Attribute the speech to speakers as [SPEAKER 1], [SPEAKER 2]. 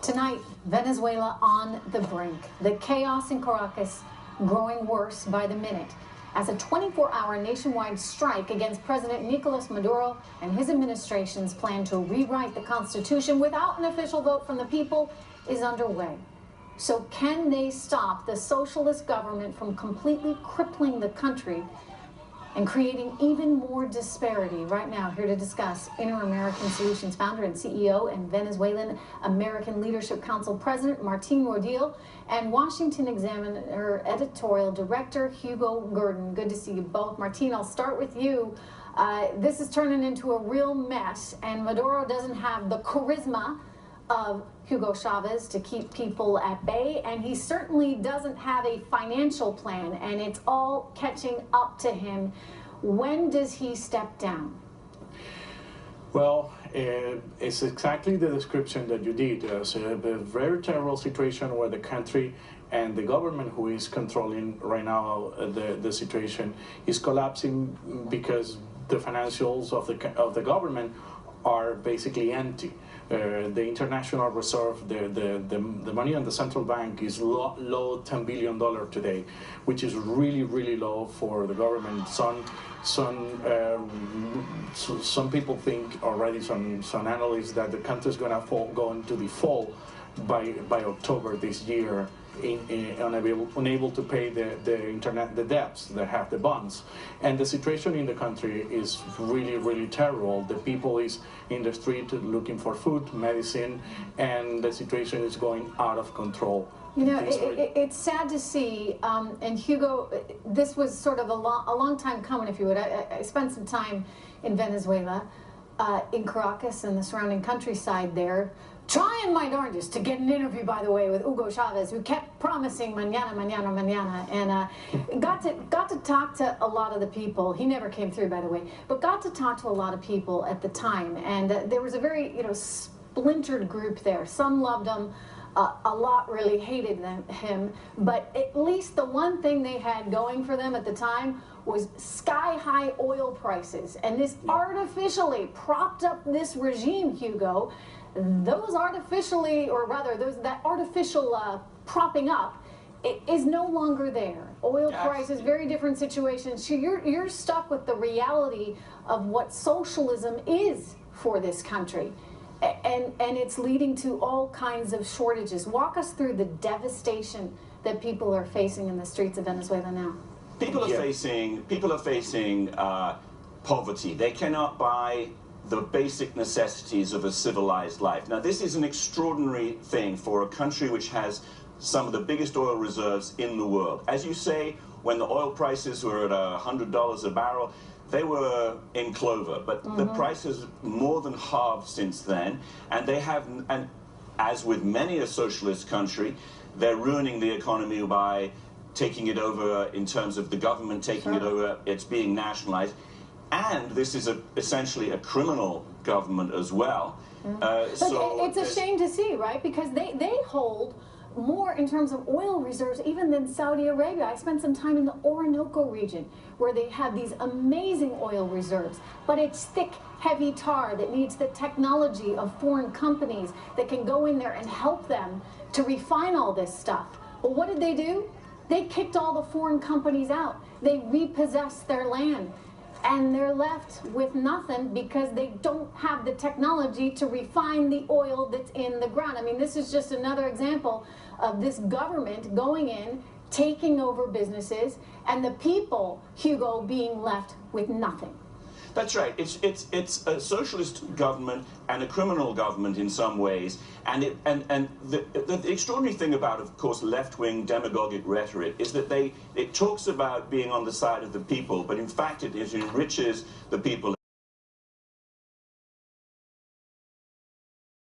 [SPEAKER 1] Tonight, Venezuela on the brink. The chaos in Caracas growing worse by the minute as a 24-hour nationwide strike against President Nicolas Maduro and his administration's plan to rewrite the Constitution without an official vote from the people is underway. So can they stop the socialist government from completely crippling the country and creating even more disparity? Right now, here to discuss, Inter-American Solutions founder and CEO and Venezuelan American Leadership Council President Martin Rodil and Washington Examiner editorial director Hugo Gurdon. Good to see you both. Martin, I'll start with you. This is turning into a real mess, and Maduro doesn't have the charisma of Hugo Chavez to keep people at bay, and he certainly doesn't have a financial plan, and it's all catching up to him. When does he step down?
[SPEAKER 2] Well, it's exactly the description that you did. It's a very terrible situation where the country and the government who is controlling right now the situation is collapsing because the financials of the government are basically empty. The international reserve, the money on the central bank is low $10 billion today, which is really low for the government. Some people think already, some analysts, that the country is go into default by October this year, unable to pay the debts that have the bonds. And the situation in the country is really terrible. The people is in the street looking for food, medicine, and the situation is going out of control.
[SPEAKER 1] You know, it's sad to see, and Hugo, this was sort of a long time coming, if you would. I spent some time in Venezuela, in Caracas and the surrounding countryside there, trying my darndest to get an interview, by the way, with Hugo Chavez, who kept promising mañana, mañana, mañana, and got to talk to a lot of the people. He never came through, by the way, but got to talk to a lot of people at the time, and there was a very, splintered group there. Some loved him, a lot really hated him, but at least the one thing they had going for them at the time was sky-high oil prices, and this artificially propped up this regime, Hugo. Those artificially, or rather, that artificial propping up is no longer there. Oil prices, very different situation. So you're stuck with the reality of what socialism is for this country. And it's leading to all kinds of shortages. Walk us through the devastation that people are facing in the streets of Venezuela now.
[SPEAKER 3] People are facing poverty. They cannot buy the basic necessities of a civilized life. Now, this is an extraordinary thing for a country which has some of the biggest oil reserves in the world. As you say, when the oil prices were at $100 a barrel, they were in clover, but the price has more than halved since then, and they have, and as with many a socialist country, they're ruining the economy by taking it over in terms of the government taking it over, it's being nationalized. And this is essentially a criminal government as well.
[SPEAKER 1] So it's a shame to see, right? Because they hold more in terms of oil reserves even than Saudi Arabia. I spent some time in the Orinoco region where they have these amazing oil reserves, but it's thick, heavy tar that needs the technology of foreign companies that can go in there and help them to refine all this stuff. Well, what did they do? They kicked all the foreign companies out. They repossessed their land. And they're left with nothing because they don't have the technology to refine the oil that's in the ground. I mean, this is just another example of this government going in, taking over businesses, and the people, Hugo, being left with nothing.
[SPEAKER 3] That's right. It's a socialist government and a criminal government in some ways. And the extraordinary thing about, of course, left-wing demagogic rhetoric is that it talks about being on the side of the people, but in fact it enriches the people